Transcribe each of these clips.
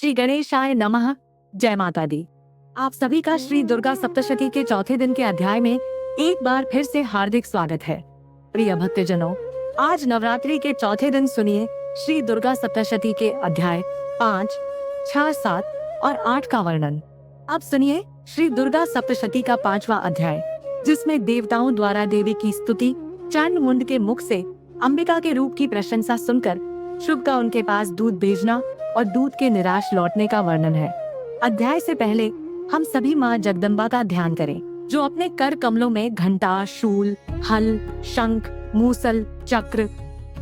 श्री गणेशाय नमः। जय माता दी। आप सभी का श्री दुर्गा सप्तशती के चौथे दिन के अध्याय में एक बार फिर से हार्दिक स्वागत है। प्रिय भक्तजनों, आज नवरात्रि के चौथे दिन सुनिए श्री दुर्गा सप्तशती के अध्याय 5, 6, 7 और 8 का वर्णन। अब सुनिए श्री दुर्गा सप्तशती का 5वां अध्याय, जिसमें देवताओं द्वारा देवी की स्तुति, चंड मुंड के मुख से अंबिका के रूप की प्रशंसा सुनकर शुभ का उनके पास दूध भेजना और दूध के निराश लौटने का वर्णन है। अध्याय से पहले हम सभी माँ जगदम्बा का ध्यान करें, जो अपने कर कमलों में घंटा, शूल, हल, शंख, मूसल, चक्र,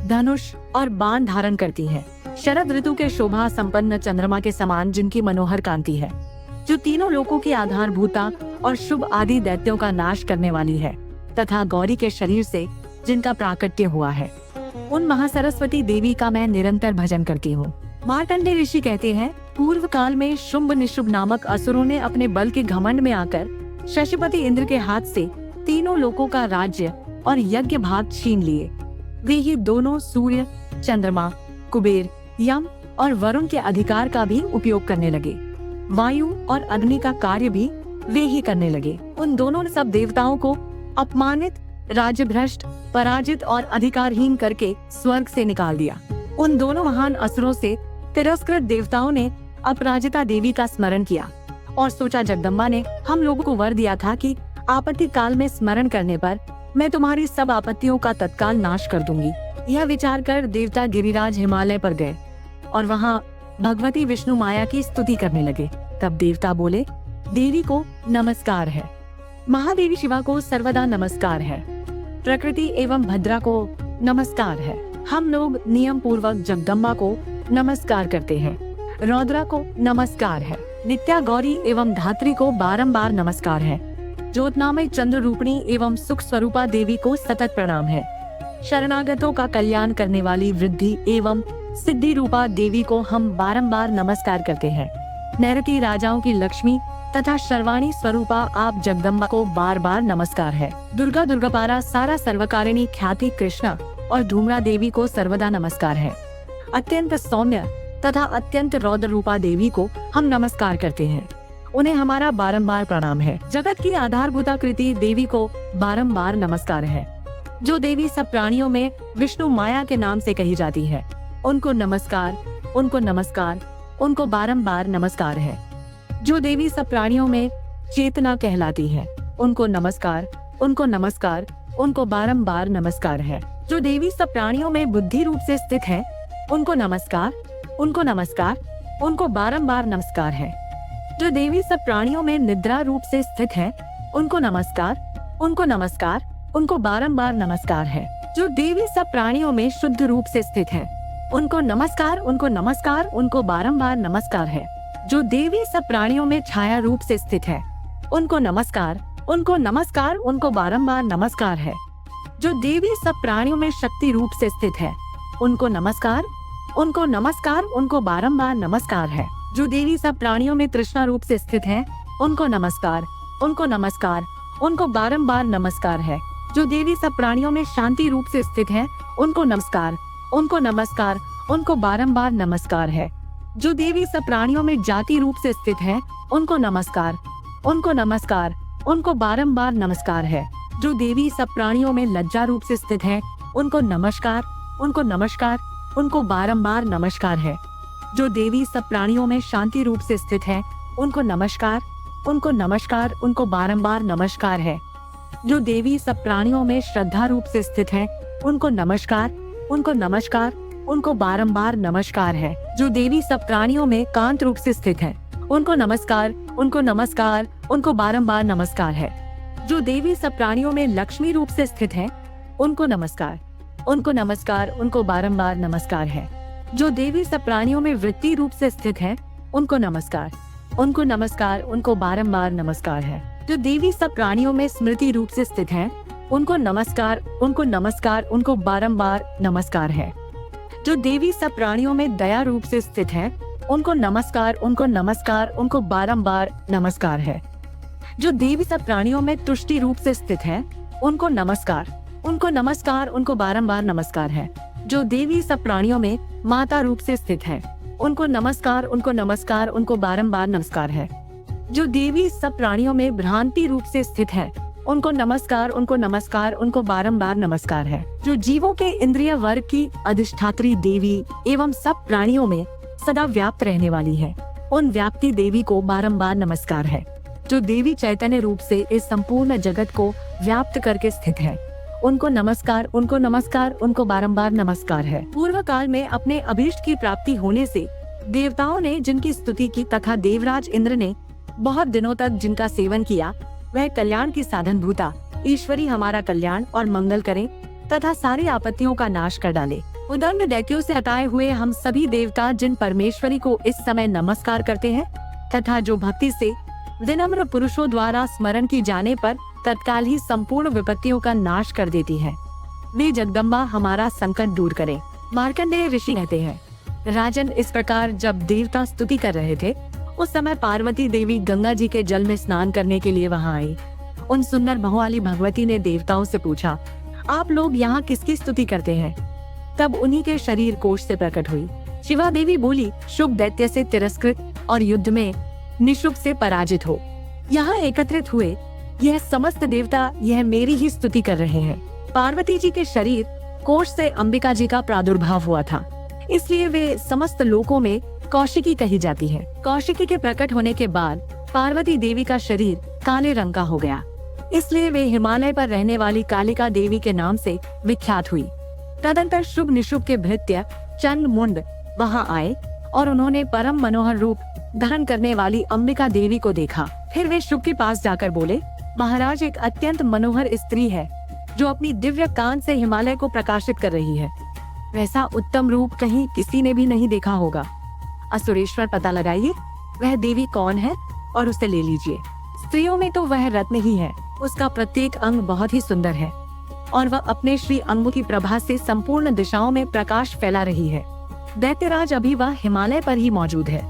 धनुष और बाण धारण करती हैं। शरद ऋतु के शोभा संपन्न चंद्रमा के समान जिनकी मनोहर कांति है, जो तीनों लोकों की आधारभूता और शुभ आदि दैत्यों का नाश करने वाली है, तथा गौरी के शरीर से जिनका प्राकट्य हुआ है, उन महासरस्वती देवी का मैं निरंतर भजन करती हूँ। मार्कंडेय ऋषि कहते हैं, पूर्व काल में शुंभ निशुंभ नामक असुरों ने अपने बल के घमंड में आकर शशिपति इंद्र के हाथ से तीनों लोकों का राज्य और यज्ञ भाग छीन लिए। वे ही दोनों सूर्य, चंद्रमा, कुबेर, यम और वरुण के अधिकार का भी उपयोग करने लगे। वायु और अग्नि का कार्य भी वे ही करने लगे। उन दोनों ने सब देवताओं को अपमानित, राज्य भ्रष्ट, पराजित और अधिकारहीन करके स्वर्ग से निकाल दिया। उन दोनों महान असुरों से तिरस्कृत देवताओं ने अपराजिता देवी का स्मरण किया और सोचा, जगदम्बा ने हम लोगों को वर दिया था कि आपत्ति काल में स्मरण करने पर मैं तुम्हारी सब आपत्तियों का तत्काल नाश कर दूंगी। यह विचार कर देवता गिरिराज हिमालय पर गए और वहाँ भगवती विष्णु माया की स्तुति करने लगे। तब देवता बोले, देवी को नमस्कार है, महादेवी शिवा को सर्वदा नमस्कार है, प्रकृति एवं भद्रा को नमस्कार है। हम लोग नियम पूर्वक जगदम्बा को नमस्कार करते हैं। रौद्रा को नमस्कार है, नित्या गौरी एवं धात्री को बारंबार नमस्कार है। ज्योत्नामय चंद्र रूपणी एवं सुख स्वरूपा देवी को सतत प्रणाम है। शरणागतों का कल्याण करने वाली वृद्धि एवं सिद्धि रूपा देवी को हम बारंबार नमस्कार करते हैं। नैऋति राजाओं की लक्ष्मी तथा शर्वाणी स्वरूपा आप जगदम्बा को बार बार नमस्कार है। दुर्गा दुर्गापारा सारा सर्वकारिणी ख्याति कृष्णा और धूम्रा देवी को सर्वदा नमस्कार है। अत्यंत सौम्य तथा अत्यंत रौद्र रूपा देवी को हम नमस्कार करते हैं। उन्हें हमारा बारंबार प्रणाम है। जगत की आधारभूता कृति देवी को बारंबार नमस्कार है। जो देवी सब प्राणियों में विष्णु माया के नाम से कही जाती है, उनको नमस्कार, उनको नमस्कार, उनको बारंबार नमस्कार है। जो देवी सब प्राणियों में चेतना कहलाती है, उनको नमस्कार, उनको नमस्कार, उनको बारंबार नमस्कार है। जो देवी सब प्राणियों में बुद्धि रूप से स्थित है, उनको नमस्कार, उनको नमस्कार, उनको बारंबार नमस्कार है। जो देवी सब प्राणियों में निद्रा रूप से स्थित है, उनको नमस्कार, उनको नमस्कार, उनको बारंबार नमस्कार है। जो देवी सब प्राणियों में शुद्ध रूप से स्थित है, उनको नमस्कार, उनको नमस्कार, उनको बारंबार नमस्कार है। जो देवी सब प्राणियों में छाया रूप से स्थित है, उनको नमस्कार, उनको नमस्कार, उनको बारंबार नमस्कार है। जो देवी सब प्राणियों में शक्ति रूप से स्थित है, उनको नमस्कार, उनको नमस्कार, उनको बारंबार नमस्कार है। जो देवी सब प्राणियों में तृष्णा रूप से स्थित है, उनको नमस्कार, उनको नमस्कार, उनको बारंबार नमस्कार है। जो देवी सब प्राणियों में शांति रूप से स्थित है, उनको नमस्कार, उनको नमस्कार, उनको बारंबार नमस्कार है। जो देवी सब प्राणियों में जाति रूप से स्थित है, उनको नमस्कार, उनको नमस्कार, उनको बारंबार नमस्कार है। जो देवी सब प्राणियों में लज्जा रूप से स्थित है, उनको नमस्कार, उनको नमस्कार, उनको बारंबार नमस्कार है। जो देवी सब प्राणियों में शांति रूप से स्थित है, उनको नमस्कार, उनको नमस्कार, उनको बारंबार नमस्कार है। जो देवी सब प्राणियों में श्रद्धा रूप से स्थित है, उनको नमस्कार, उनको नमस्कार, उनको बारंबार नमस्कार है। जो देवी सब प्राणियों में कांत रूप से स्थित है, उनको नमस्कार, उनको नमस्कार, उनको बारंबार नमस्कार है। जो देवी सब प्राणियों में लक्ष्मी रूप से स्थित है, उनको नमस्कार, उनको नमस्कार, उनको बारंबार नमस्कार है। जो देवी सब प्राणियों में वृत्ति रूप से स्थित है, उनको नमस्कार, उनको नमस्कार, उनको बारंबार नमस्कार है। जो देवी सब प्राणियों में स्मृति रूप से स्थित है, उनको नमस्कार, उनको नमस्कार, उनको बारंबार नमस्कार है। जो देवी सब प्राणियों में दया रूप से स्थित है, उनको नमस्कार, उनको नमस्कार, उनको बारंबार नमस्कार है। जो देवी सब प्राणियों में तुष्टि रूप से स्थित है, उनको नमस्कार, उनको नमस्कार, उनको बारंबार नमस्कार है। जो देवी सब प्राणियों में माता रूप से स्थित है, उनको नमस्कार, उनको नमस्कार, उनको बारंबार नमस्कार है। जो देवी सब प्राणियों में भ्रांति रूप से स्थित है, उनको नमस्कार, उनको नमस्कार, उनको बारंबार नमस्कार है। जो जीवों के इंद्रिय वर्ग की अधिष्ठात्री देवी एवं सब प्राणियों में सदा व्याप्त रहने वाली है, उन व्याप्ति देवी को बारंबार नमस्कार है। जो देवी चैतन्य रूप से इस संपूर्ण जगत को व्याप्त करके स्थित है, उनको नमस्कार, उनको नमस्कार, उनको बारंबार नमस्कार है। पूर्व काल में अपने अभीष्ट की प्राप्ति होने से देवताओं ने जिनकी स्तुति की तथा देवराज इंद्र ने बहुत दिनों तक जिनका सेवन किया, वह कल्याण की साधन भूता ईश्वरी हमारा कल्याण और मंगल करे तथा सारी आपत्तियों का नाश कर डाले। उदंड दैत्यों से हटाए हुए हम सभी देवता जिन परमेश्वरी को इस समय नमस्कार करते हैं तथा जो भक्ति से विनम्र पुरुषों द्वारा स्मरण की जाने पर तत्काल ही संपूर्ण विपत्तियों का नाश कर देती है, वे जगदम्बा हमारा संकट दूर करे। मार्कंडेय ऋषि कहते हैं, राजन, इस प्रकार जब देवता स्तुति कर रहे थे, उस समय पार्वती देवी गंगा जी के जल में स्नान करने के लिए वहां आई। उन सुंदर बहुवाली भगवती ने देवताओं से पूछा, आप लोग यहाँ किसकी स्तुति करते हैं? तब उन्हीं के शरीर कोश से प्रकट हुई। शिवा देवी बोली, शुभ दैत्य से तिरस्कृत और युद्ध में निशुभ से पराजित हो यहाँ एकत्रित हुए यह समस्त देवता यह मेरी ही स्तुति कर रहे हैं। पार्वती जी के शरीर कोश से अंबिका जी का प्रादुर्भाव हुआ था, इसलिए वे समस्त लोकों में कौशिकी कही जाती है। कौशिकी के प्रकट होने के बाद पार्वती देवी का शरीर काले रंग का हो गया, इसलिए वे हिमालय पर रहने वाली कालिका देवी के नाम से विख्यात हुई। तदंतर शुभ निशुभ के भृत्य चंड मुंड वहां आए और उन्होंने परम मनोहर रूप धारण करने वाली अंबिका देवी को देखा। फिर वे शुभ के पास जाकर बोले, महाराज, एक अत्यंत मनोहर स्त्री है जो अपनी दिव्य कान से हिमालय को प्रकाशित कर रही है। वैसा उत्तम रूप कहीं किसी ने भी नहीं देखा होगा। असुरेश्वर, पता लगाइए वह देवी कौन है और उसे ले लीजिए। स्त्रियों में तो वह रत्न ही है, उसका प्रत्येक अंग बहुत ही सुंदर है और वह अपने श्री अंग की प्रभा से संपूर्ण दिशाओं में प्रकाश फैला रही है। दैत्यराज, अभी वह हिमालय पर ही मौजूद है,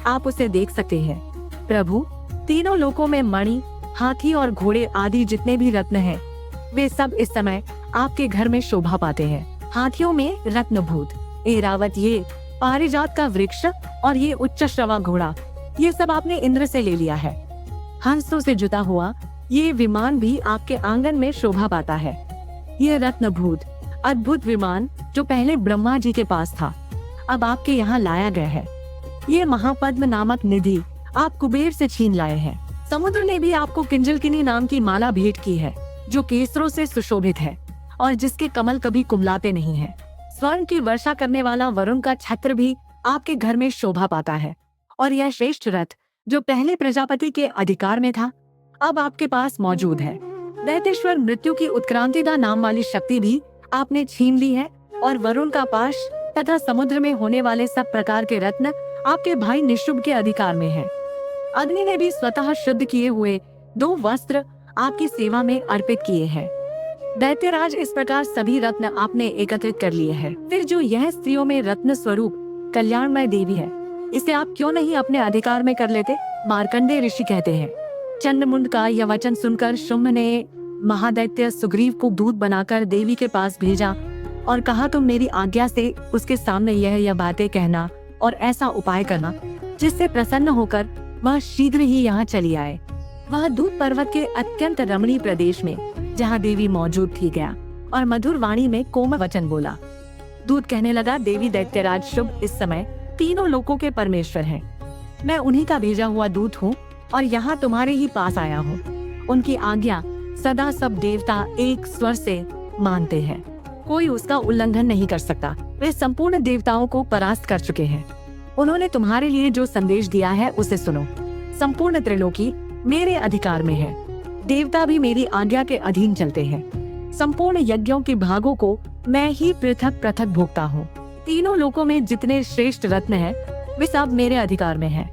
आप उसे देख सकते हैं। प्रभु, तीनों लोकों में मणि, हाथी और घोड़े आदि जितने भी रत्न हैं, वे सब इस समय आपके घर में शोभा पाते हैं। हाथियों में रत्नभूत ऐरावत, ये पारिजात का वृक्ष और ये उच्च श्रवा घोड़ा, ये सब आपने इंद्र से ले लिया है। हंसों से जुता हुआ ये विमान भी आपके आंगन में शोभा पाता है। ये रत्नभूत अद्भुत विमान जो पहले ब्रह्मा जी के पास था, अब आपके यहाँ लाया गया है। ये महापद्म नामक निधि आप कुबेर से छीन लाए हैं। समुद्र ने भी आपको किंजलकिनी नाम की माला भेंट की है, जो केसरों से सुशोभित है और जिसके कमल कभी कुमलाते नहीं हैं। स्वर्ण की वर्षा करने वाला वरुण का छत्र भी आपके घर में शोभा पाता है और यह श्रेष्ठ रथ जो पहले प्रजापति के अधिकार में था, अब आपके पास मौजूद है। दैतेश्वर मृत्यु की उत्क्रांतिदा नाम वाली शक्ति भी आपने छीन ली है और वरुण का पाश तथा समुद्र में होने वाले सब प्रकार के रत्न आपके भाई निशुभ के अधिकार में है। अग्नि ने भी स्वतः शुद्ध किए हुए 2 वस्त्र आपकी सेवा में अर्पित किए हैं। दैत्यराज, इस प्रकार सभी रत्न आपने एकत्रित कर लिए हैं। फिर जो यह स्त्रियों में रत्न स्वरूप कल्याणमय देवी है, इसे आप क्यों नहीं अपने अधिकार में कर लेते? मार्कंडेय ऋषि कहते हैं, चंडमुंड का यह वचन सुनकर शुंभ ने महादैत्य सुग्रीव को दूत बनाकर देवी के पास भेजा और कहा, तुम मेरी आज्ञा से उसके सामने यह बातें कहना और ऐसा उपाय करना जिससे प्रसन्न होकर वह शीघ्र ही यहाँ चली आए। वह दूत पर्वत के अत्यंत रमणीय प्रदेश में जहाँ देवी मौजूद थी गया और मधुर वाणी में कोमल वचन बोला। दूत कहने लगा, देवी दैत्यराज शुभ इस समय तीनों लोकों के परमेश्वर हैं। मैं उन्हीं का भेजा हुआ दूत हूँ और यहाँ तुम्हारे ही पास आया हूँ। उनकी आज्ञा सदा सब देवता एक स्वर से मानते हैं, कोई उसका उल्लंघन नहीं कर सकता। वे संपूर्ण देवताओं को परास्त कर चुके हैं। उन्होंने तुम्हारे लिए जो संदेश दिया है उसे सुनो। संपूर्ण त्रिलोकी मेरे अधिकार में है, देवता भी मेरी आज्ञा के अधीन चलते हैं। संपूर्ण यज्ञों के भागों को मैं ही पृथक पृथक भोगता हूँ। तीनों लोकों में जितने श्रेष्ठ रत्न हैं, वे सब मेरे अधिकार में हैं।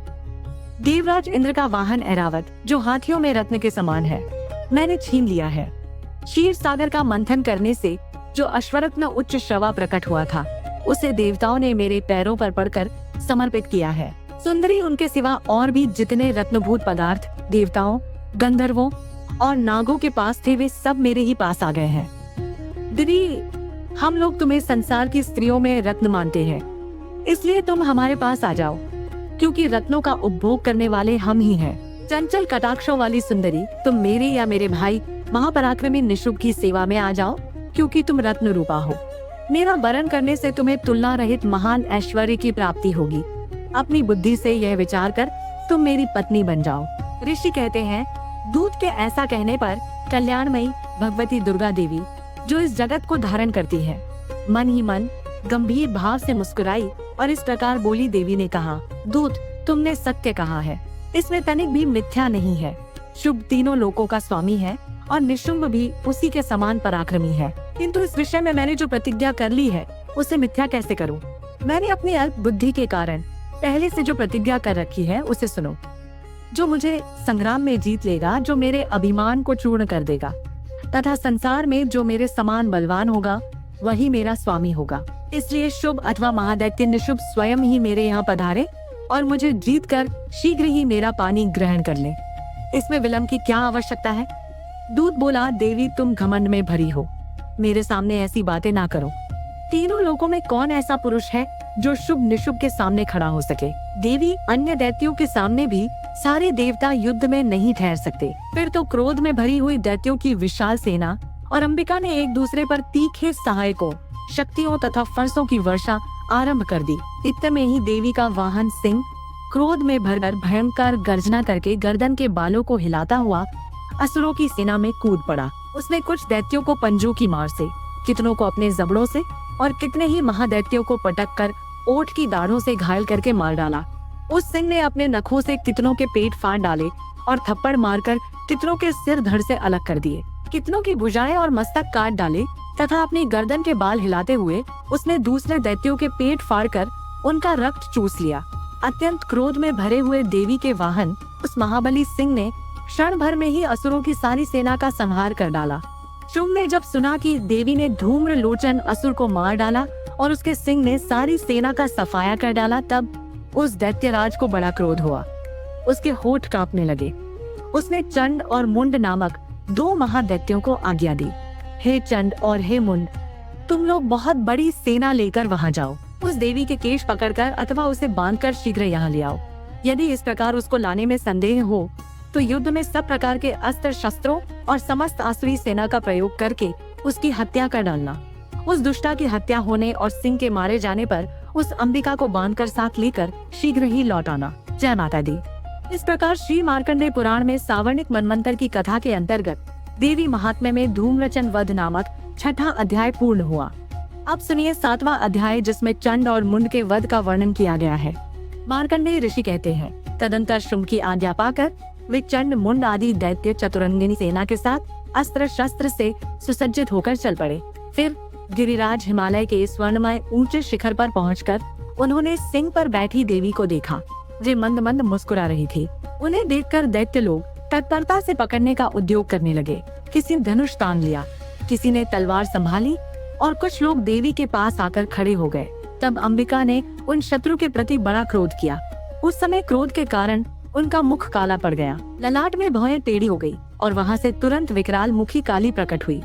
देवराज इंद्र का वाहन ऐरावत जो हाथियों में रत्न के समान है, मैंने छीन लिया है। क्षीर सागर का मंथन करने से जो अश्वरत्न उच्च श्रवा प्रकट हुआ था, उसे देवताओं ने मेरे पैरों पर पड़कर समर्पित किया है। सुंदरी, उनके सिवा और भी जितने रत्नभूत पदार्थ देवताओं, गंधर्वों और नागों के पास थे, वे सब मेरे ही पास आ गए हैं। दीदी, हम लोग तुम्हें संसार की स्त्रियों में रत्न मानते हैं, इसलिए तुम हमारे पास आ जाओ, क्योंकि रत्नों का उपभोग करने वाले हम ही हैं। चंचल कटाक्षों वाली सुंदरी, तुम मेरे या मेरे भाई महापराक्रमी निशुंभ की सेवा में आ जाओ, क्योंकि तुम रत्न रूपा हो। मेरा वरण करने से तुम्हें तुलना रहित महान ऐश्वर्य की प्राप्ति होगी। अपनी बुद्धि से यह विचार कर तुम मेरी पत्नी बन जाओ। ऋषि कहते हैं, दूत के ऐसा कहने पर कल्याणमयी भगवती दुर्गा देवी, जो इस जगत को धारण करती है, मन ही मन गंभीर भाव से मुस्कुराई और इस प्रकार बोली। देवी ने कहा, दूत, तुमने सत्य कहा है, इसमें तनिक भी मिथ्या नहीं है। शुभ तीनों लोकों का स्वामी है और निशुंभ भी उसी के समान पराक्रमी है, किंतु इस विषय में मैंने जो प्रतिज्ञा कर ली है उसे मिथ्या कैसे करूं? मैंने अपनी अल्प बुद्धि के कारण पहले से जो प्रतिज्ञा कर रखी है उसे सुनो। जो मुझे संग्राम में जीत लेगा, जो मेरे अभिमान को चूर्ण कर देगा तथा संसार में जो मेरे समान बलवान होगा, वही मेरा स्वामी होगा। इसलिए शुभ अथवा महादैत्य निशुंभ स्वयं ही मेरे यहाँ पधारे और मुझे जीत कर शीघ्र ही मेरा पानी ग्रहण कर ले। इसमें विलंब की क्या आवश्यकता है? दूत बोला, देवी, तुम घमंड में भरी हो, मेरे सामने ऐसी बातें ना करो। तीनों लोकों में कौन ऐसा पुरुष है जो शुभ निशुंभ के सामने खड़ा हो सके? देवी, अन्य दैत्यों के सामने भी सारे देवता युद्ध में नहीं ठहर सकते। फिर तो क्रोध में भरी हुई दैत्यों की विशाल सेना और अंबिका ने एक दूसरे पर तीखे सहायकों, शक्तियों तथा फरसों की वर्षा आरंभ कर दी। इतने में ही देवी का वाहन सिंह क्रोध में भरकर भयंकर गर्जना करके गर्दन के बालों को हिलाता हुआ असुरों की सेना में कूद पड़ा। उसने कुछ दैत्यों को पंजों की मार से, कितनों को अपने जबड़ों से और कितने ही महादैत्यों को पटक कर ओठ की दाढ़ों से घायल करके मार डाला। उस सिंह ने अपने नखों से कितनों के पेट फाड़ डाले और थप्पड़ मारकर कितनों के सिर धड़ से अलग कर दिए। कितनों की भुजाएं और मस्तक काट डाले तथा अपनी गर्दन के बाल हिलाते हुए उसने दूसरे दैत्यों के पेट फाड़कर उनका रक्त चूस लिया। अत्यंत क्रोध में भरे हुए देवी के वाहन उस महाबली सिंह ने क्षण भर में ही असुरों की सारी सेना का संहार कर डाला। शुंभ ने जब सुना कि देवी ने धूम्र लोचन असुर को मार डाला और उसके सिंह ने सारी सेना का सफाया कर डाला, तब उस दैत्यराज को बड़ा क्रोध हुआ। उसके होठ कांपने लगे। उसने चंड और मुंड नामक दो महादैत्यों को आज्ञा दी, हे चंड और हे मुंड, तुम लोग बहुत बड़ी सेना लेकर वहां जाओ। उस देवी के केश पकड़कर अथवा उसे बांधकर शीघ्र यहाँ ले आओ। यदि इस प्रकार उसको लाने में संदेह हो तो युद्ध में सब प्रकार के अस्त्र शस्त्रों और समस्त आसुरी सेना का प्रयोग करके उसकी हत्या कर डालना। उस दुष्टा की हत्या होने और सिंह के मारे जाने पर उस अंबिका को बांधकर साथ लेकर शीघ्र ही लौट आना। जय माता दी। इस प्रकार श्री मार्कंडेय पुराण में सावर्णिक मनवंतर की कथा के अंतर्गत देवी महात्म्य में धूम्रचन वध नामक छठा अध्याय पूर्ण हुआ। अब सुनिए सातवां अध्याय, जिसमें चंड और मुंड के वध का वर्णन किया गया है। मार्कंडेय ऋषि कहते हैं, तदंतर शुंभ की आज्ञा पाकर वे चंड मुंड आदि दैत्य चतुरंगिनी सेना के साथ अस्त्र शस्त्र से सुसज्जित होकर चल पड़े। फिर गिरिराज हिमालय के स्वर्णमय ऊंचे शिखर पर पहुंचकर उन्होंने सिंह पर बैठी देवी को देखा। वे मंद मंद मुस्कुरा रही थी। उन्हें देखकर दैत्य लोग तत्परता से पकड़ने का उद्योग करने लगे। किसी ने धनुष तान लिया, किसी ने तलवार संभाली और कुछ लोग देवी के पास आकर खड़े हो गए। तब अंबिका ने उन शत्रु के प्रति बड़ा क्रोध किया। उस समय क्रोध के कारण उनका मुख काला पड़ गया, ललाट में भौहें टेढ़ी हो गई और वहाँ से तुरंत विकराल मुखी काली प्रकट हुई,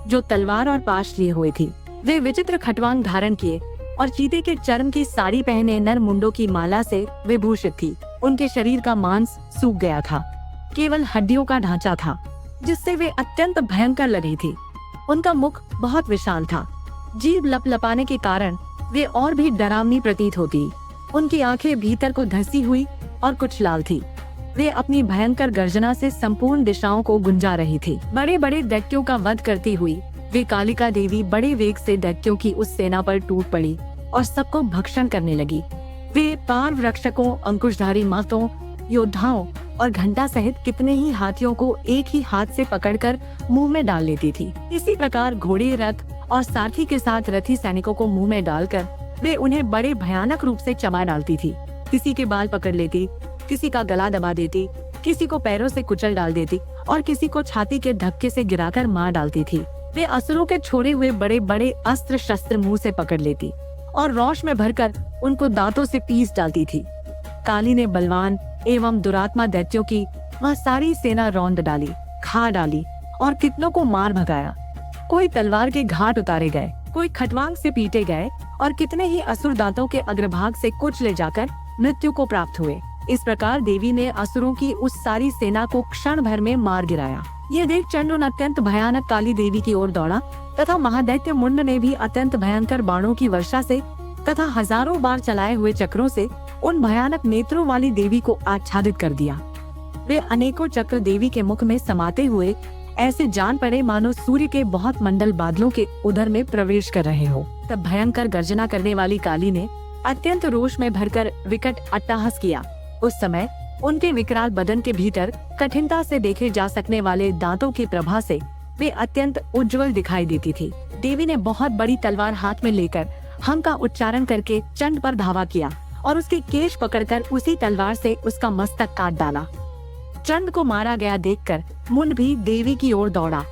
जो तलवार और पाश लिए हुए थी। वे विचित्र खटवांग धारण किए और चीते के चर्म की साड़ी पहने नर मुंडों की माला से विभूषित थी। उनके शरीर का मांस सूख गया था, केवल हड्डियों का ढांचा था, जिससे वे अत्यंत भयंकर लगी थी। उनका मुख बहुत विशाल था। जीभ लपलपाने के कारण वे और भी डरावनी प्रतीत होती। उनकी आंखें भीतर को धंसी हुई और कुछ लाल थी। वे अपनी भयंकर गर्जना से संपूर्ण दिशाओं को गुंजा रही थी। बड़े बड़े दैत्यों का वध करती हुई वे कालिका देवी बड़े वेग से दैत्यों की उस सेना पर टूट पड़ी और सबको भक्षण करने लगी। वे पार रक्षकों, अंकुशधारी मातों, योद्धाओं और घंटा सहित कितने ही हाथियों को एक ही हाथ से पकड़कर मुंह में डाल लेती थी। इसी प्रकार घोड़े, रथ और सारथी के साथ रथी सैनिकों को मुंह में डालकर वे उन्हें बड़े भयानक रूप से चबा डालती थी। किसी के बाल पकड़ लेती, किसी का गला दबा देती, किसी को पैरों से कुचल डाल देती और किसी को छाती के धक्के से गिराकर मार डालती थी। वे असुरों के छोड़े हुए बड़े बड़े अस्त्र शस्त्र मुंह से पकड़ लेती और रोश में भरकर उनको दांतों से पीस डालती थी। काली ने बलवान एवं दुरात्मा दैत्यों की वह सारी सेना रौंद डाली, खा डाली और कितनों को मार भगाया। कोई तलवार के घाट उतारे गए, कोई खटवांग से पीटे गए और कितने ही असुर दांतों के अग्रभाग से कुछ ले जाकर मृत्यु को प्राप्त हुए। इस प्रकार देवी ने असुरों की उस सारी सेना को क्षण भर में मार गिराया। ये देख चंड अत्यंत भयानक काली देवी की ओर दौड़ा तथा महादैत्य मुंड ने भी अत्यंत भयंकर बाणों की वर्षा से तथा हजारों बार चलाए हुए चक्रों से उन भयानक नेत्रों वाली देवी को आच्छादित कर दिया। वे अनेकों चक्र देवी के मुख में समाते हुए ऐसे जान पड़े मानो सूर्य के बहुत मंडल बादलों के उदर में प्रवेश कर रहे हो। तब भयंकर गर्जना करने वाली काली ने अत्यंत रोष में भरकर विकट अट्टहास किया। उस समय उनके विकराल बदन के भीतर कठिनता से देखे जा सकने वाले दांतों की प्रभा से वे अत्यंत उज्जवल दिखाई देती थी। देवी ने बहुत बड़ी तलवार हाथ में लेकर हम का उच्चारण करके चंड पर धावा किया और उसके केश पकड़कर उसी तलवार से उसका मस्तक काट डाला। चंड को मारा गया देखकर मुंड भी देवी की ओर दौड़ा।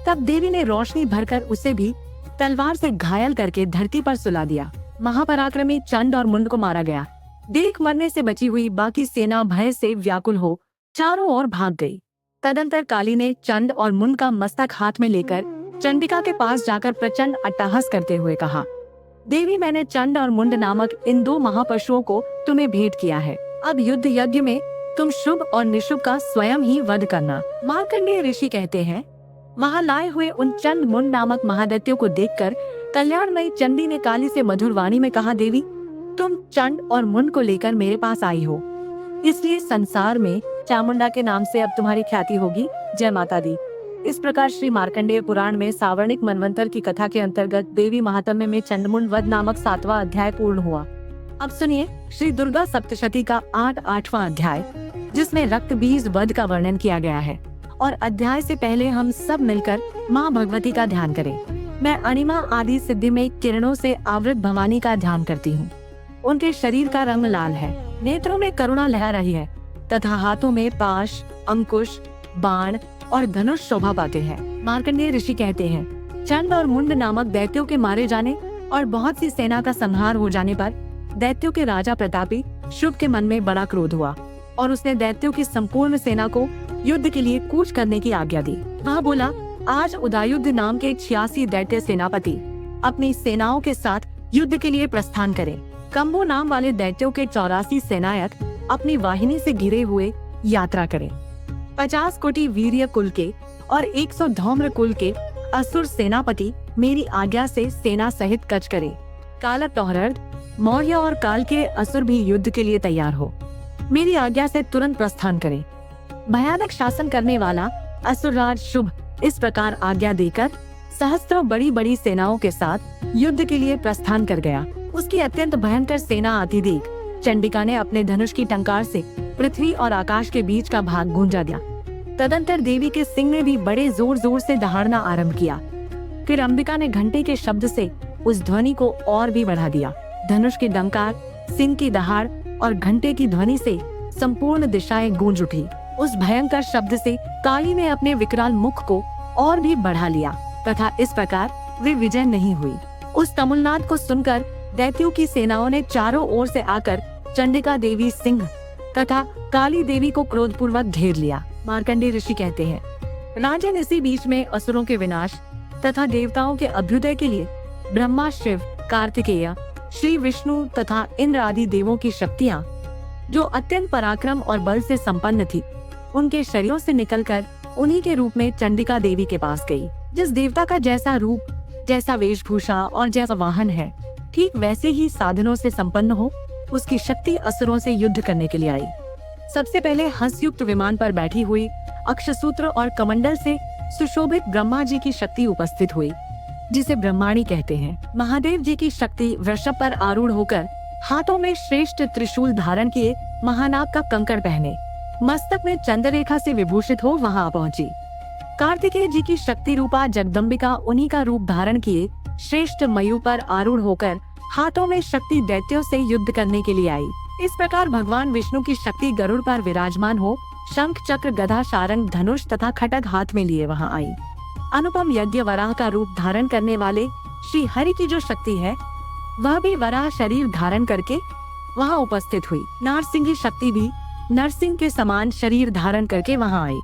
तब देवी ने रोशनी भरकर उसे भी तलवार से घायल करके धरती पर सुला दिया। महापराक्रमी चंड और मुंड को मारा गया देख मरने से बची हुई बाकी सेना भय से व्याकुल हो चारों ओर भाग गई। तदंतर काली ने चंड और मुंड का मस्तक हाथ में लेकर चंडिका के पास जाकर प्रचंड अट्टहास करते हुए कहा, देवी मैंने चंड और मुंड नामक इन दो महापशुओं को तुम्हें भेंट किया है। अब युद्ध यज्ञ में तुम शुभ और निशुभ का स्वयं ही वध करना। मार्कंडेय ऋषि कहते हैं, वहां लाए हुए उन चंड मुंड नामक महादैत्यों को देखकर कल्याणमयी चंडी ने काली से मधुर वाणी में कहा, देवी तुम चंड और मुंड को लेकर मेरे पास आई हो, इसलिए संसार में चामुंडा के नाम से अब तुम्हारी ख्याति होगी। जय माता दी। इस प्रकार श्री मार्कंडेय पुराण में सावर्णिक मनवंतर की कथा के अंतर्गत देवी महात्म्य में चंडमुंड वध नामक 7वां अध्याय पूर्ण हुआ। अब सुनिए श्री दुर्गा सप्तशती का 8वां अध्याय, जिसमें रक्त बीज वध का वर्णन किया गया है। और अध्याय से पहले हम सब मिलकर माँ भगवती का ध्यान करें। मैं अणिमा आदि सिद्धि में किरणों से आवृत भवानी का ध्यान करती हूँ। उनके शरीर का रंग लाल है, नेत्रों में करुणा लहरा रही है तथा हाथों में पाश, अंकुश, बाण और धनुष शोभा पाते हैं। मार्कंडेय ऋषि कहते हैं, चंड और मुंड नामक दैत्यों के मारे जाने और बहुत सी सेना का संहार हो जाने पर दैत्यों के राजा प्रतापी शुभ के मन में बड़ा क्रोध हुआ और उसने दैत्यों की संपूर्ण सेना को युद्ध के लिए कूच करने की आज्ञा दी। वह बोला, आज उदयुद्ध नाम के 86 दैत्य सेनापति अपनी सेनाओं के साथ युद्ध के लिए प्रस्थान करें। कंबो नाम वाले दैत्यों के 84 सेनायक अपनी वाहिनी से घिरे हुए यात्रा करें। 50 कोटि वीर्य कुल के और 100 धौम्र कुल के असुर सेनापति मेरी आज्ञा से सेना सहित कच करें। कालक टौहरद, मौर्य और काल के असुर भी युद्ध के लिए तैयार हो, मेरी आज्ञा से तुरंत प्रस्थान करें। भयानक शासन करने वाला असुरराज शुभ इस प्रकार आज्ञा देकर सहस्त्रों बड़ी बड़ी सेनाओं के साथ युद्ध के लिए प्रस्थान कर गया। उसकी अत्यंत भयंकर सेना आती देख चंडिका ने अपने धनुष की टंकार से पृथ्वी और आकाश के बीच का भाग गूंजा दिया। तदंतर देवी के सिंह ने भी बड़े जोर जोर से दहाड़ना आरंभ किया। फिर अंबिका ने घंटे के शब्द से उस ध्वनि को और भी बढ़ा दिया। धनुष की डंकार, सिंह की दहाड़ और घंटे की ध्वनि से संपूर्ण दिशाएं गूंज उठी। उस भयंकर शब्द से काली ने अपने विकराल मुख को और भी बढ़ा लिया तथा इस प्रकार वे विजय नहीं हुई। उस तमुलनाद को सुनकर दैत्यों की सेनाओं ने चारों ओर से आकर चंडिका देवी, सिंह तथा काली देवी को क्रोधपूर्वक घेर लिया। मार्कंडेय ऋषि कहते हैं, राजन इसी बीच में असुरों के विनाश तथा देवताओं के अभ्युदय के लिए ब्रह्मा, शिव, कार्तिकेय, श्री विष्णु तथा इंद्र आदि देवों की शक्तियाँ जो अत्यंत पराक्रम और बल से संपन्न थी, उनके शरीरों से निकलकर उन्हीं के रूप में चंडिका देवी के पास गई। जिस देवता का जैसा रूप, जैसा वेशभूषा और जैसा वाहन है, ठीक वैसे ही साधनों से संपन्न हो, उसकी शक्ति असुरों से युद्ध करने के लिए आई। सबसे पहले हंसयुक्त विमान पर बैठी हुई अक्षसूत्र और कमंडल से सुशोभित ब्रह्मा जी की शक्ति उपस्थित हुई, जिसे ब्रह्माणी कहते हैं। महादेव जी की शक्ति वृषभ पर आरूढ़ होकर हाथों में श्रेष्ठ त्रिशूल धारण किए, महानाग का कंकड़ पहने, मस्तक में चंद्ररेखा से विभूषित हो वहां पहुंची। कार्तिकेय जी की शक्ति रूपा जगदम्बिका उन्हीं का रूप धारण किए श्रेष्ठ मयूर पर आरूढ़ होकर हाथों में शक्ति दैत्यों से युद्ध करने के लिए आई। इस प्रकार भगवान विष्णु की शक्ति गरुड़ पर विराजमान हो शंख, चक्र, गदा, सारंग, धनुष तथा खड्ग हाथ में लिए वहां आई। अनुपम यज्ञ वराह का रूप धारण करने वाले श्री हरि की जो शक्ति है, वह भी वराह शरीर धारण करके वहां उपस्थित हुई। नारसिंह की शक्ति भी नरसिंह के समान शरीर धारण करके वहां आई।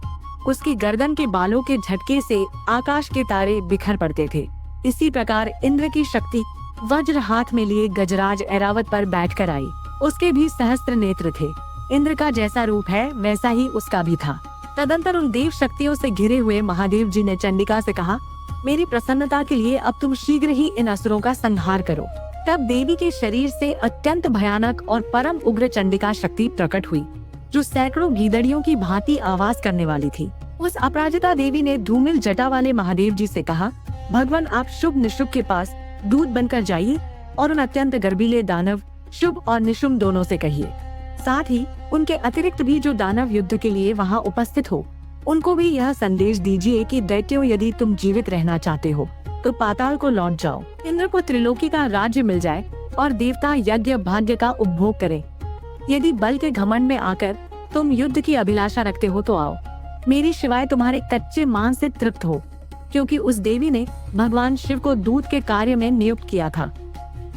उसकी गर्दन के बालों के झटके से आकाश के तारे बिखर पड़ते थे। इसी प्रकार इंद्र की शक्ति वज्र हाथ में लिए गजराज ऐरावत पर बैठकर आई। उसके भी सहस्त्र नेत्र थे। इंद्र का जैसा रूप है वैसा ही उसका भी था। तदंतर उन देव शक्तियों से घिरे हुए महादेव जी ने चंडिका से कहा, मेरी प्रसन्नता के लिए अब तुम शीघ्र ही इन असुरों का संहार करो। तब देवी के शरीर से अत्यंत भयानक और परम उग्र चंडिका शक्ति प्रकट हुई, जो सैकड़ों गीदड़ियों की भांति आवाज करने वाली थी। उस अपराजिता देवी ने धूमिल जटा वाले महादेव जी से कहा, भगवान आप शुभ निशुभ के पास दूत बनकर जाइए और उन अत्यंत गर्वीले दानव शुभ और निशुभ दोनों से कहिए। साथ ही उनके अतिरिक्त भी जो दानव युद्ध के लिए वहाँ उपस्थित हो, उनको भी यह संदेश दीजिए कि दैत्यों, यदि तुम जीवित रहना चाहते हो तो पाताल को लौट जाओ। इंद्र को त्रिलोकी का राज्य मिल जाए और देवता यज्ञ भाग्य का उपभोग करें। यदि बल के घमंड में आकर तुम युद्ध की अभिलाषा रखते हो तो आओ, मेरी शिवाय तुम्हारे कच्चे मांस से तृप्त हो, क्योंकि उस देवी ने भगवान शिव को दूत के कार्य में नियुक्त किया था,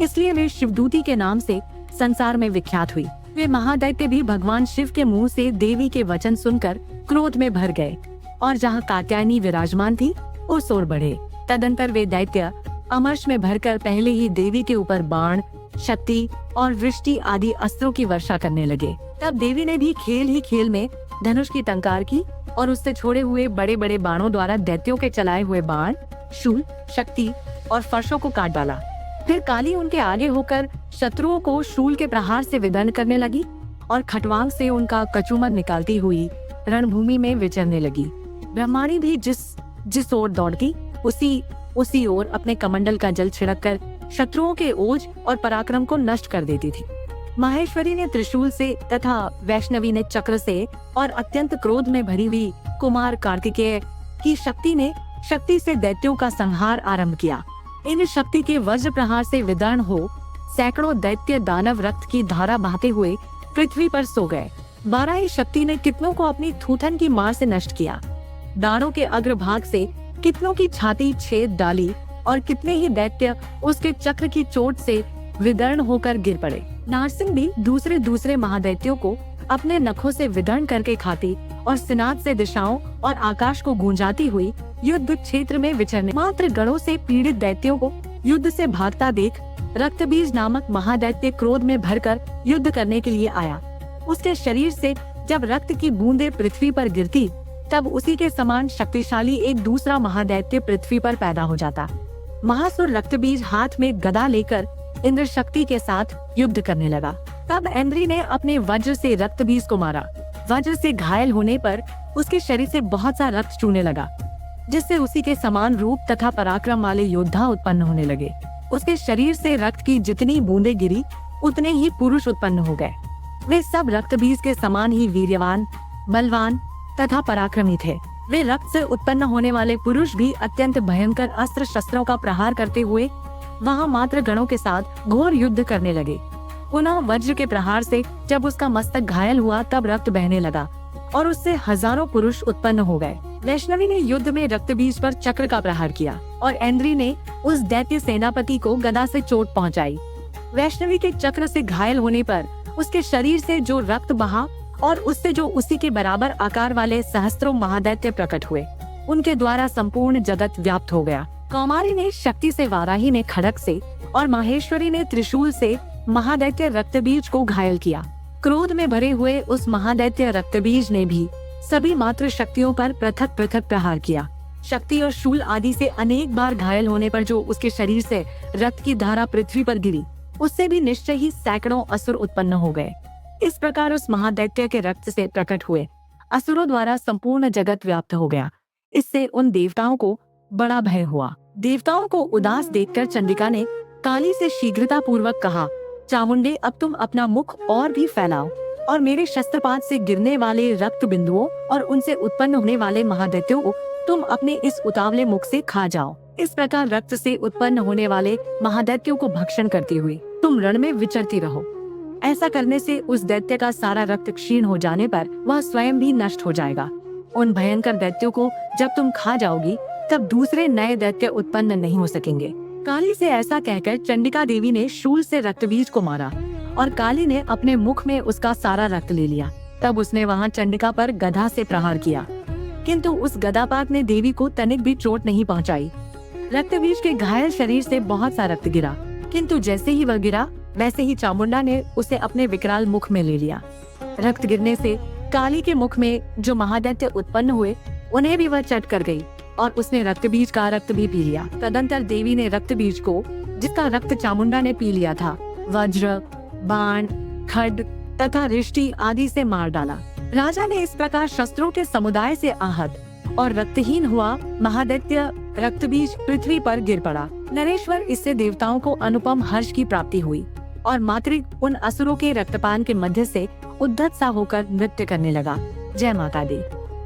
इसलिए वे शिवदूती के नाम से संसार में विख्यात हुई। वे महादैत्य भी भगवान शिव के मुंह से देवी के वचन सुनकर क्रोध में भर गए और जहाँ कात्यायनी विराजमान थी उस ओर बढ़े। तदंतर वे दैत्य अमर्ष में भरकर पहले ही देवी के ऊपर बाण, शक्ति और वृष्टि आदि अस्त्रों की वर्षा करने लगे। तब देवी ने भी खेल ही खेल में धनुष की टंकार की और उससे छोड़े हुए बड़े बड़े बाणों द्वारा दैत्यों के चलाए हुए बाण, शूल, शक्ति और फर्शों को काट डाला। फिर काली उनके आगे होकर शत्रुओं को शूल के प्रहार से विदर्ण करने लगी और खटवांग से उनका कचूमर निकालती हुई रणभूमि में विचरने लगी। ब्रह्माणी भी जिस ओर दौड़ती उसी ओर अपने कमंडल का जल छिड़क कर शत्रुओं के ओज और पराक्रम को नष्ट कर देती थी। माहेश्वरी ने त्रिशूल से तथा वैष्णवी ने चक्र से और अत्यंत क्रोध में भरी हुई कुमार कार्तिकेय की शक्ति से दैत्यों का संहार आरंभ किया। इन शक्ति के वज्र प्रहार से विदर्ण हो सैकड़ों दैत्य दानव रक्त की धारा बहाते हुए पृथ्वी पर सो गए। 12 ही शक्ति ने कितनों को अपनी थूथन की मार से नष्ट किया। दानों के अग्रभाग से कितनों की छाती छेद डाली और कितने ही दैत्य उसके चक्र की चोट से विदर्ण होकर गिर पड़े। नारसिंह भी दूसरे महादैत्यों को अपने नखों से विदर्ण करके खाती और सिनाद से दिशाओं और आकाश को गूंजाती हुई युद्ध क्षेत्र में विचरने मात्र गणों से पीड़ित दैत्यों को युद्ध से भागता देख रक्तबीज नामक महादैत्य क्रोध में भरकर युद्ध करने के लिए आया। उसके शरीर से जब रक्त की बूंदें पृथ्वी पर गिरती, तब उसी के समान शक्तिशाली एक दूसरा महादैत्य पृथ्वी पर पैदा हो जाता। महासुर रक्तबीज हाथ में गदा लेकर इंद्र शक्ति के साथ युद्ध करने लगा। तब इंद्री ने अपने वज्र से रक्तबीज को मारा। वज्र से घायल होने पर उसके शरीर से बहुत सा रक्त चूने लगा, जिससे उसी के समान रूप तथा पराक्रम वाले योद्धा उत्पन्न होने लगे। उसके शरीर से रक्त की जितनी बूंदें गिरी, उतने ही पुरुष उत्पन्न हो गए। वे सब रक्तबीज के समान ही वीर्यवान, बलवान तथा पराक्रमी थे। वे रक्त से उत्पन्न होने वाले पुरुष भी अत्यंत भयंकर अस्त्र शस्त्रों का प्रहार करते हुए वहाँ मात्र गणों के साथ घोर युद्ध करने लगे। पुनः वज्र के प्रहार से जब उसका मस्तक घायल हुआ, तब रक्त बहने लगा और उससे हजारों पुरुष उत्पन्न हो गए। वैष्णवी ने युद्ध में रक्तबीज पर चक्र का प्रहार किया और इंद्री ने उस दैत्य सेनापति को गदा से चोट पहुंचाई। वैष्णवी के चक्र से घायल होने पर उसके शरीर से जो रक्त बहा और उससे जो उसी के बराबर आकार वाले सहस्त्रों महादैत्य प्रकट हुए, उनके द्वारा संपूर्ण जगत व्याप्त हो गया। कौमारी ने शक्ति से, वाराही ने खड़ग से और माहेश्वरी ने त्रिशूल से महादैत्य रक्तबीज को घायल किया। क्रोध में भरे हुए उस महादैत्य रक्तबीज ने भी सभी मात्र शक्तियों पर पृथक पृथक प्रहार किया। शक्ति और शूल आदि से अनेक बार घायल होने पर जो उसके शरीर से रक्त की धारा पृथ्वी पर गिरी, उससे भी निश्चय ही सैकड़ों असुर उत्पन्न हो गए। इस प्रकार उस महादैत्य के रक्त से प्रकट हुए असुरों द्वारा संपूर्ण जगत व्याप्त हो गया। इससे उन देवताओं को बड़ा भय हुआ। देवताओं को उदास देखकर चंडिका ने काली से शीघ्रता पूर्वक कहा, चामुंडे, अब तुम अपना मुख और भी फैलाओ और मेरे शस्त्रपात से गिरने वाले रक्त बिंदुओं और उनसे उत्पन्न होने वाले महादैत्यों को तुम अपने इस उतावले मुख से खा जाओ। इस प्रकार रक्त से उत्पन्न होने वाले महादैत्यों को भक्षण करती हुई तुम रण में विचरती रहो। ऐसा करने से उस दैत्य का सारा रक्त क्षीण हो जाने पर वह स्वयं भी नष्ट हो जाएगा। उन भयंकर दैत्यों को जब तुम खा जाओगी, तब दूसरे नए दैत्य उत्पन्न नहीं हो सकेंगे। काली से ऐसा कहकर चंडिका देवी ने शूल से रक्तबीज को मारा और काली ने अपने मुख में उसका सारा रक्त ले लिया। तब उसने वहाँ चंडिका पर गदा से प्रहार किया, किंतु उस गदापात ने देवी को तनिक भी चोट नहीं पहुँचाई। रक्तबीज के घायल शरीर से बहुत सा रक्त गिरा किंतु जैसे ही वह गिरा वैसे ही चामुंडा ने उसे अपने विकराल मुख में ले लिया। रक्त गिरने से काली के मुख में जो महादैत्य उत्पन्न हुए उन्हें भी वह चट कर गई और उसने रक्त बीज का रक्त भी पी लिया। तदंतर देवी ने रक्त बीज को, जिसका रक्त चामुंडा ने पी लिया था, वज्र, बाण, खड्ग तथा रिष्टि आदि से मार डाला। राजा ने इस प्रकार शस्त्रों के समुदाय से आहत और रक्तहीन हुआ महादैत्य रक्त बीज पृथ्वी पर गिर पड़ा। नरेश्वर, इससे देवताओं को अनुपम हर्ष की प्राप्ति हुई और मातृक उन असुरों के रक्तपान के मध्य से उद्धत सा होकर नृत्य करने लगा। जय माता दी।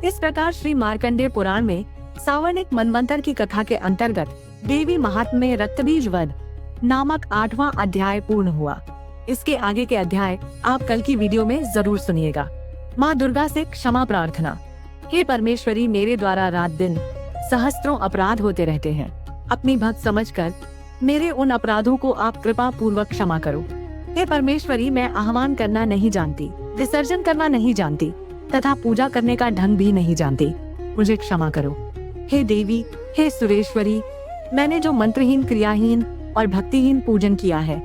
इस प्रकार श्री मार्कंडेय पुराण में सावर्णिक मनवंतर की कथा के अंतर्गत देवी महात्म्य रक्तबीज वध नामक 8वां अध्याय पूर्ण हुआ। इसके आगे के अध्याय आप कल की वीडियो में जरूर सुनिएगा। माँ दुर्गा से क्षमा प्रार्थना। हे परमेश्वरी, मेरे द्वारा रात दिन सहस्त्रों अपराध होते रहते हैं। अपनी भक्त समझकर मेरे उन अपराधों को आप कृपा पूर्वक क्षमा करो। हे परमेश्वरी, मैं आह्वान करना नहीं जानती, विसर्जन करना नहीं जानती तथा पूजा करने का ढंग भी नहीं जानती, मुझे क्षमा करो। हे देवी, हे सुरेश्वरी, मैंने जो मंत्रहीन, क्रियाहीन और भक्तिहीन पूजन किया है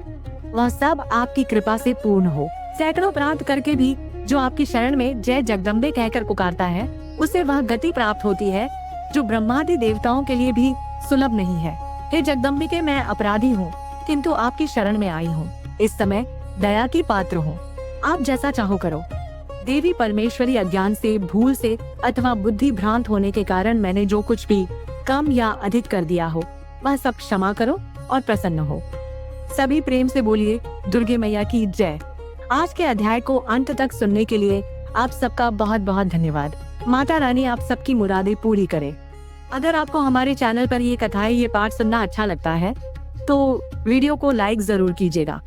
वह सब आपकी कृपा से पूर्ण हो। सैकड़ों अपराध करके भी जो आपकी शरण में जय जगदम्बे कहकर पुकारता है उसे वह गति प्राप्त होती है जो ब्रह्मादि देवताओं के लिए भी सुलभ नहीं है। हे जगदम्बिके, मैं अपराधी हूँ किंतु आपकी शरण में आई हूँ। इस समय दया की पात्र हूँ, आप जैसा चाहो करो। देवी परमेश्वरी, अज्ञान से, भूल से अथवा बुद्धि भ्रांत होने के कारण मैंने जो कुछ भी कम या अधिक कर दिया हो वह सब क्षमा करो और प्रसन्न हो। सभी प्रेम से बोलिए दुर्गे मैया की जय। आज के अध्याय को अंत तक सुनने के लिए आप सबका बहुत बहुत धन्यवाद। माता रानी आप सबकी मुरादें पूरी करे। अगर आपको हमारे चैनल पर ये कथाएं, ये पाठ सुनना अच्छा लगता है तो वीडियो को लाइक जरूर कीजिएगा